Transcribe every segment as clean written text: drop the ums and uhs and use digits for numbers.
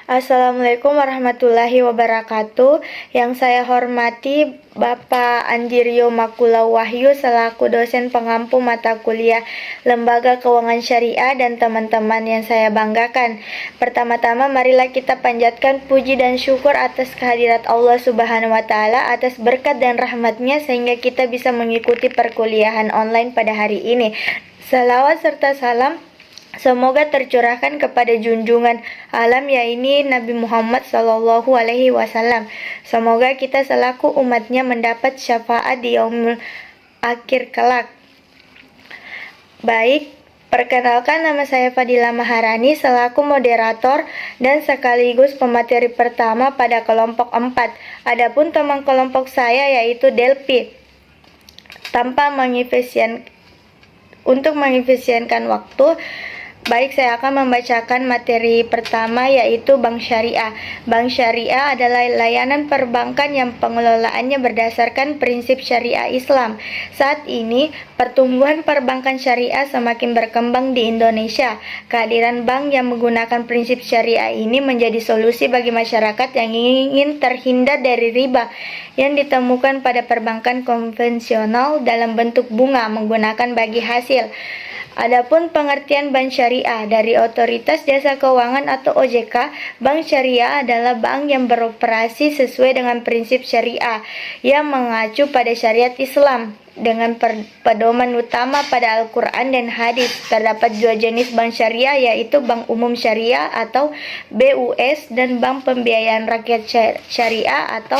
Assalamualaikum warahmatullahi wabarakatuh. Yang saya hormati Bapak Andirio Makula Wahyu selaku dosen pengampu mata kuliah Lembaga Keuangan Syariah dan teman-teman yang saya banggakan. Pertama-tama marilah kita panjatkan puji dan syukur atas kehadirat Allah Subhanahu wa taala atas berkat dan rahmatnya sehingga kita bisa mengikuti perkuliahan online pada hari ini. Salawat serta salam semoga tercurahkan kepada junjungan alam yaitu Nabi Muhammad Sallallahu Alaihi Wasallam. Semoga kita selaku umatnya mendapat syafaat di yaumul akhir kelak. Baik, perkenalkan nama saya Fadila Maharani selaku moderator dan sekaligus pemateri pertama pada kelompok 4. Adapun teman kelompok saya yaitu Delpi. Untuk mengefisienkan waktu, baik, saya akan membacakan materi pertama yaitu Bank Syariah. Bank Syariah adalah layanan perbankan yang pengelolaannya berdasarkan prinsip syariah Islam. Saat ini, pertumbuhan perbankan syariah semakin berkembang di Indonesia. Kehadiran bank yang menggunakan prinsip syariah ini menjadi solusi bagi masyarakat yang ingin terhindar dari riba yang ditemukan pada perbankan konvensional dalam bentuk bunga menggunakan bagi hasil. Adapun pengertian bank syariah dari Otoritas Jasa Keuangan atau OJK, bank syariah adalah bank yang beroperasi sesuai dengan prinsip syariah yang mengacu pada syariat Islam dengan pedoman utama pada Al-Quran dan hadis. Terdapat dua jenis bank syariah yaitu Bank Umum Syariah atau BUS dan Bank Pembiayaan Rakyat Syariah atau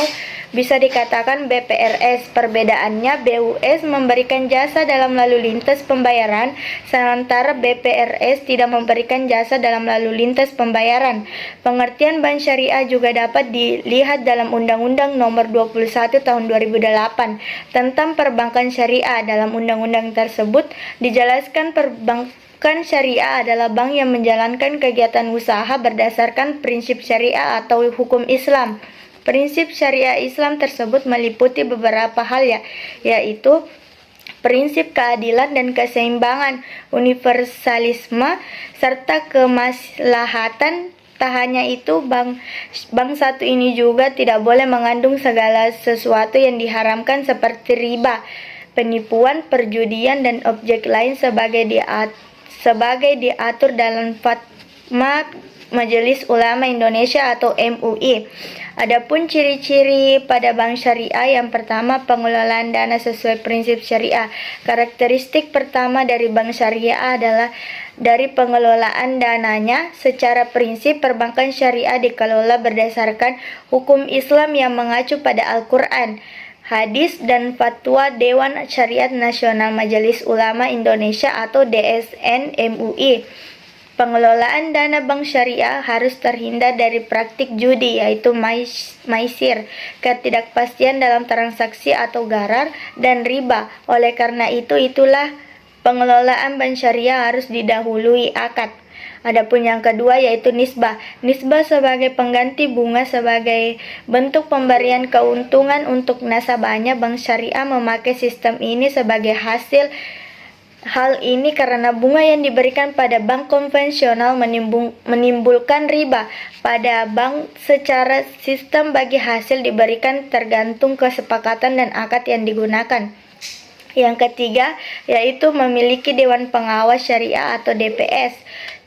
bisa dikatakan BPRS. Perbedaannya, BUS memberikan jasa dalam lalu lintas pembayaran, sementara BPRS tidak memberikan jasa dalam lalu lintas pembayaran. Pengertian bank syariah juga dapat dilihat dalam Undang-Undang Nomor 21 Tahun 2008 tentang perbankan syariah. Dalam undang-undang tersebut dijelaskan perbankan syariah adalah bank yang menjalankan kegiatan usaha berdasarkan prinsip syariah atau hukum Islam. Prinsip syariah Islam tersebut meliputi beberapa hal yaitu prinsip keadilan dan keseimbangan, universalisme, serta kemaslahatan. Tak hanya itu, bank satu ini juga tidak boleh mengandung segala sesuatu yang diharamkan seperti riba, penipuan, perjudian, dan objek lain sebagai diatur dalam Fatwa Majelis Ulama Indonesia atau MUI. Adapun ciri-ciri pada bank syariah, yang pertama, pengelolaan dana sesuai prinsip syariah. Karakteristik pertama dari bank syariah adalah dari pengelolaan dananya. Secara prinsip, perbankan syariah dikelola berdasarkan hukum Islam yang mengacu pada Al-Quran, hadis, dan fatwa Dewan Syariat Nasional Majelis Ulama Indonesia atau DSN MUI. Pengelolaan dana bank syariah harus terhindar dari praktik judi yaitu maisir, ketidakpastian dalam transaksi atau gharar, dan riba. Oleh karena itulah pengelolaan bank syariah harus didahului akad. Adapun yang kedua yaitu nisbah. Nisbah sebagai pengganti bunga sebagai bentuk pemberian keuntungan untuk nasabahnya. Bank syariah memakai sistem ini sebagai hasil. Hal ini karena bunga yang diberikan pada bank konvensional menimbulkan riba pada bank. Secara sistem bagi hasil diberikan tergantung kesepakatan dan akad yang digunakan. Yang ketiga yaitu memiliki Dewan Pengawas Syariah atau DPS.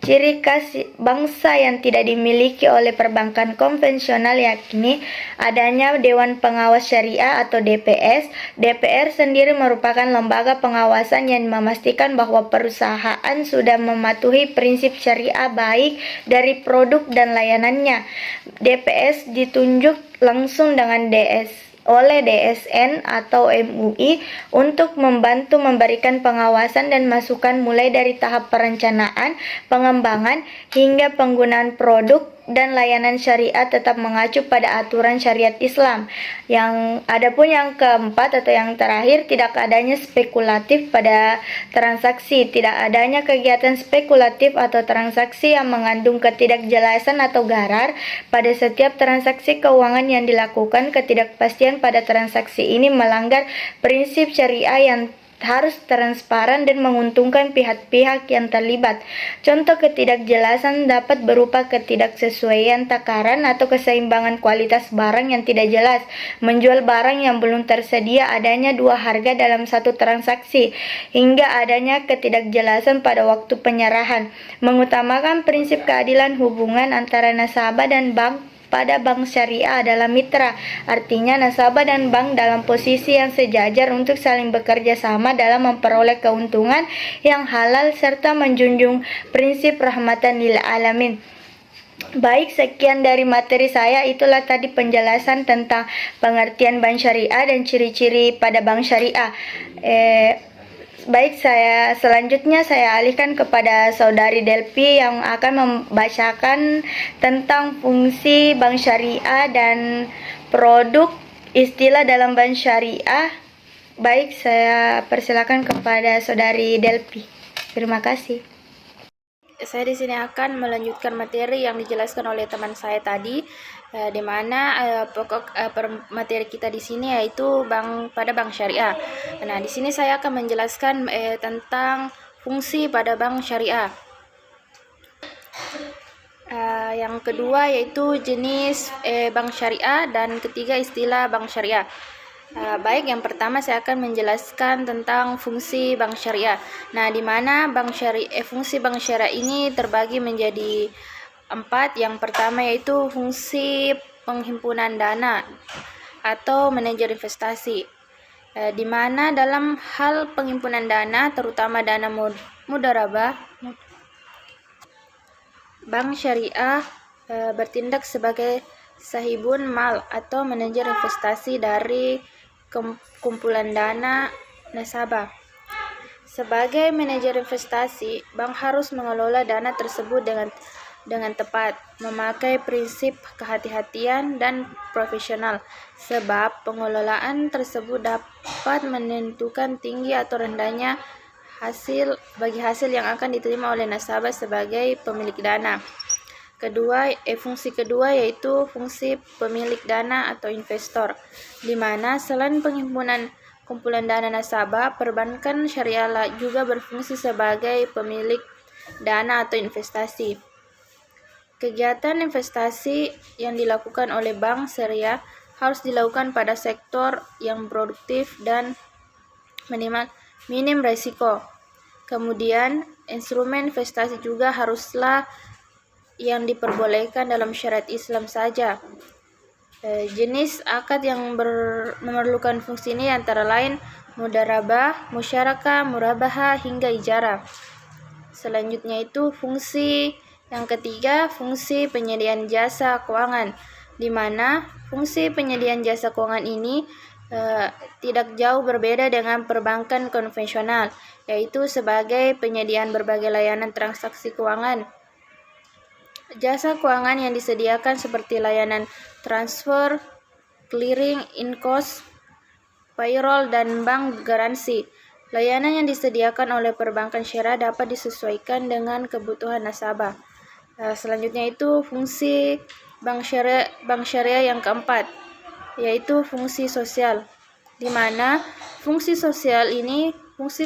Ciri khas bangsa yang tidak dimiliki oleh perbankan konvensional yakni adanya Dewan Pengawas Syariah atau DPS. DPR sendiri merupakan lembaga pengawasan yang memastikan bahwa perusahaan sudah mematuhi prinsip syariah baik dari produk dan layanannya. DPS ditunjuk langsung oleh DSN atau MUI untuk membantu memberikan pengawasan dan masukan mulai dari tahap perencanaan, pengembangan, hingga penggunaan produk dan layanan syariah tetap mengacu pada aturan syariat Islam. Adapun yang keempat atau yang terakhir, tidak adanya spekulatif pada transaksi. Tidak adanya kegiatan spekulatif atau transaksi yang mengandung ketidakjelasan atau gharar pada setiap transaksi keuangan yang dilakukan. Ketidakpastian pada transaksi ini melanggar prinsip syariah yang harus transparan dan menguntungkan pihak-pihak yang terlibat. Contoh ketidakjelasan dapat berupa ketidaksesuaian takaran atau keseimbangan kualitas barang yang tidak jelas, menjual barang yang belum tersedia, adanya dua harga dalam satu transaksi, hingga adanya ketidakjelasan pada waktu penyerahan. Mengutamakan prinsip keadilan hubungan antara nasabah dan bank pada bank syariah adalah mitra, artinya nasabah dan bank dalam posisi yang sejajar untuk saling bekerja sama dalam memperoleh keuntungan yang halal serta menjunjung prinsip rahmatan lil alamin. Baik, sekian dari materi saya. Itulah tadi penjelasan tentang pengertian bank syariah dan ciri-ciri pada bank syariah. Baik, selanjutnya saya alihkan kepada Saudari Delphi yang akan membacakan tentang fungsi bank syariah dan produk istilah dalam bank syariah. Baik, saya persilakan kepada Saudari Delphi. Terima kasih. Saya di sini akan melanjutkan materi yang dijelaskan oleh teman saya tadi, di mana pokok materi kita di sini yaitu pada bank syariah. Nah, di sini saya akan menjelaskan tentang fungsi pada bank syariah. Yang kedua yaitu jenis bank syariah, dan ketiga istilah bank syariah. Baik, yang pertama saya akan menjelaskan tentang fungsi bank syariah. Nah, di mana fungsi bank syariah ini terbagi menjadi 4. Yang pertama yaitu fungsi penghimpunan dana atau manajer investasi. Di mana dalam hal penghimpunan dana, terutama dana mudharabah, bank syariah bertindak sebagai sahibun mal atau manajer investasi dari kumpulan dana nasabah. Sebagai manajer investasi, bank harus mengelola dana tersebut dengan tepat, memakai prinsip kehati-hatian dan profesional, sebab pengelolaan tersebut dapat menentukan tinggi atau rendahnya hasil yang akan diterima oleh nasabah sebagai pemilik dana. Fungsi kedua yaitu fungsi pemilik dana atau investor, di mana selain kumpulan dana nasabah, perbankan syariah juga berfungsi sebagai pemilik dana atau investasi. Kegiatan investasi yang dilakukan oleh bank syariah harus dilakukan pada sektor yang produktif dan minim risiko. Kemudian, instrumen investasi juga haruslah yang diperbolehkan dalam syariat Islam saja. Jenis akad yang memerlukan fungsi ini antara lain mudharabah, musyarakah, murabahah, hingga ijarah. Selanjutnya itu fungsi yang ketiga, fungsi penyediaan jasa keuangan, di mana fungsi penyediaan jasa keuangan ini tidak jauh berbeda dengan perbankan konvensional, yaitu sebagai penyediaan berbagai layanan transaksi keuangan. Jasa keuangan yang disediakan seperti layanan transfer, clearing, in-cost, payroll, dan bank garansi. Layanan yang disediakan oleh perbankan syariah dapat disesuaikan dengan kebutuhan nasabah. Selanjutnya itu fungsi bank syariah yang keempat, yaitu fungsi sosial, di mana fungsi sosial ini fungsi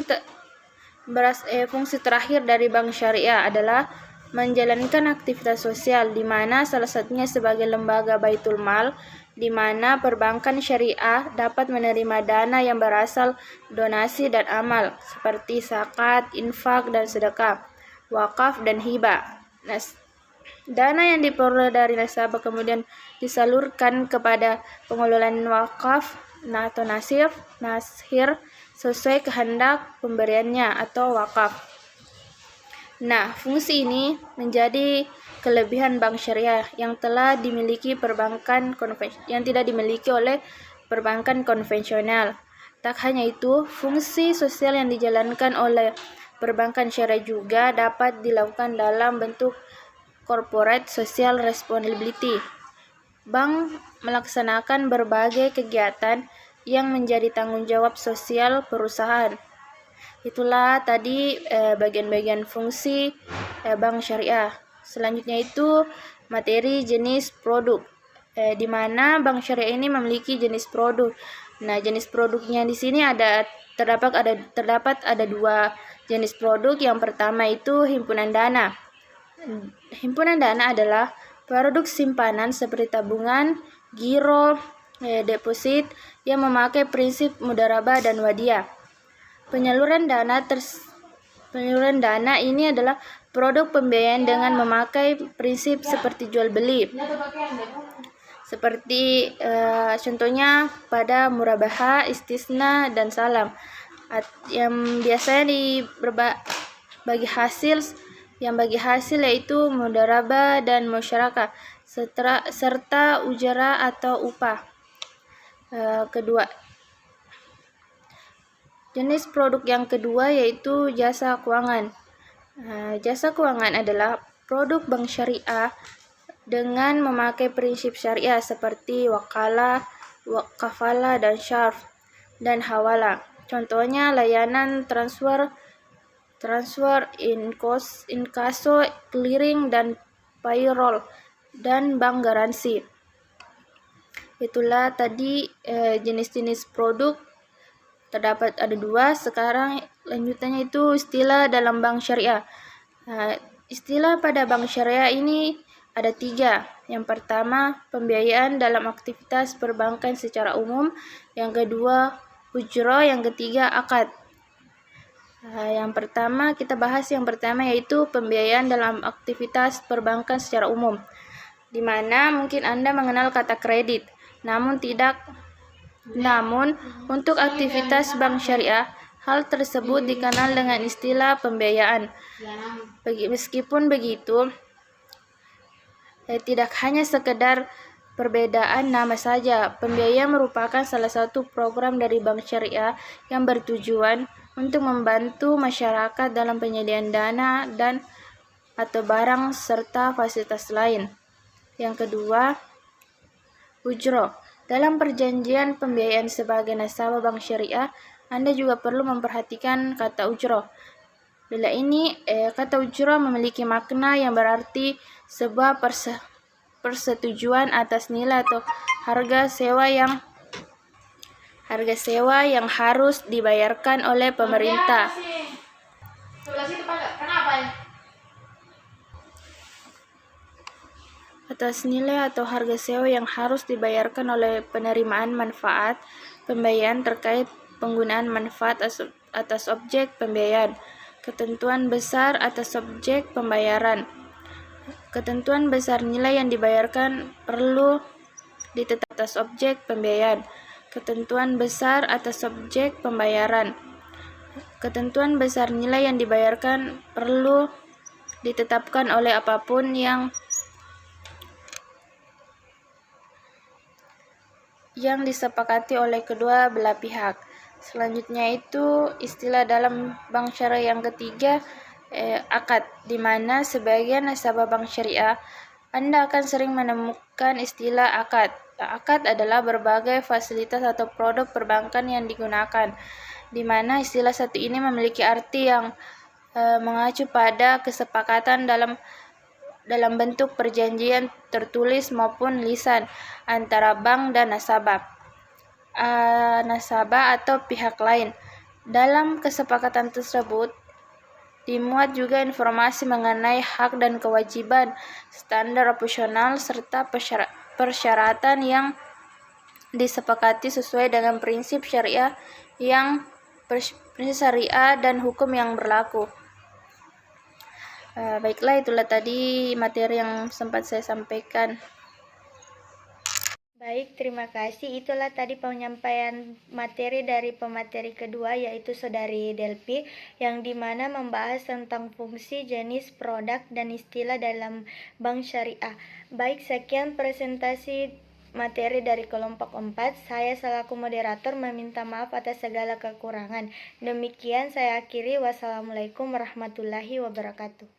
terakhir dari bank syariah adalah menjalankan aktivitas sosial, di mana salah satunya sebagai lembaga baitul mal, di mana perbankan syariah dapat menerima dana yang berasal donasi dan amal seperti zakat, infak, dan sedekah, wakaf, dan hibah. Dana yang diperoleh dari nasabah kemudian disalurkan kepada pengelolaan wakaf atau nasir sesuai kehendak pemberiannya atau wakaf. Nah, fungsi ini menjadi kelebihan bank syariah yang tidak dimiliki oleh perbankan konvensional. Tak hanya itu, fungsi sosial yang dijalankan oleh perbankan syariah juga dapat dilakukan dalam bentuk corporate social responsibility. Bank melaksanakan berbagai kegiatan yang menjadi tanggung jawab sosial perusahaan. Itulah tadi bagian-bagian fungsi bank syariah. Selanjutnya itu materi jenis produk, di mana bank syariah ini memiliki jenis produk. Nah, jenis produknya di sini terdapat ada dua jenis produk. Yang pertama itu himpunan dana. Himpunan dana adalah produk simpanan seperti tabungan, giro, deposit yang memakai prinsip mudharabah dan wadiah. Penyaluran dana ini adalah produk pembiayaan dengan memakai prinsip seperti jual beli. Seperti contohnya pada murabaha, istisna, dan salam. Yang biasanya bagi hasil yaitu mudharabah dan musyarakah serta ujara atau upah. Kedua, jenis produk yang kedua yaitu jasa keuangan. Jasa keuangan adalah produk bank syariah dengan memakai prinsip syariah seperti wakalah, kafalah, dan syarf, dan hawala. Contohnya layanan transfer, inkaso, clearing, dan payroll, dan bank garansi. Itulah tadi jenis-jenis produk, terdapat ada dua. Sekarang lanjutannya itu istilah dalam bank syariah. Istilah pada bank syariah ini ada 3. Yang pertama, pembiayaan dalam aktivitas perbankan secara umum. Yang kedua, ujroh. Yang ketiga, akad. Yang pertama, kita bahas yang pertama yaitu pembiayaan dalam aktivitas perbankan secara umum. Di mana mungkin Anda mengenal kata kredit, namun untuk aktivitas bank syariah, hal tersebut dikenal dengan istilah pembiayaan. Meskipun begitu, tidak hanya sekedar perbedaan nama saja. Pembiayaan merupakan salah satu program dari bank syariah yang bertujuan untuk membantu masyarakat dalam penyediaan dana dan atau barang serta fasilitas lain. Yang kedua, ujroh. Dalam perjanjian pembiayaan sebagai nasabah bank syariah, Anda juga perlu memperhatikan kata ujroh. Bila ini, kata ujroh memiliki makna yang berarti sebuah persetujuan atas nilai atau harga sewa yang harus dibayarkan oleh pemerintah. Atas nilai atau harga sewa yang harus dibayarkan oleh penerimaan manfaat pembiayaan terkait penggunaan manfaat atas objek pembiayaan. Ketentuan besar atas objek pembayaran. Ketentuan besar nilai yang dibayarkan perlu ditetapkan atas objek pembiayaan. Ketentuan besar atas objek pembayaran. Ketentuan besar nilai yang dibayarkan perlu ditetapkan oleh apapun yang disepakati oleh kedua belah pihak. Selanjutnya itu istilah dalam bank syariah yang ketiga, akad, di mana sebagian nasabah bank syariah Anda akan sering menemukan istilah akad. Akad adalah berbagai fasilitas atau produk perbankan yang digunakan, di mana istilah satu ini memiliki arti yang mengacu pada kesepakatan dalam bentuk perjanjian tertulis maupun lisan antara bank dan nasabah atau pihak lain. Dalam kesepakatan tersebut dimuat juga informasi mengenai hak dan kewajiban, standar operasional, serta persyaratan yang disepakati sesuai dengan prinsip syariah dan hukum yang berlaku. Baiklah, itulah tadi materi yang sempat saya sampaikan. Baik, terima kasih. Itulah tadi penyampaian materi dari pemateri kedua, yaitu Saudari Delpi, yang dimana membahas tentang fungsi, jenis, produk, dan istilah dalam bank syariah. Baik, sekian presentasi materi dari kelompok 4. Saya selaku moderator meminta maaf atas segala kekurangan. Demikian saya akhiri. Wassalamualaikum warahmatullahi wabarakatuh.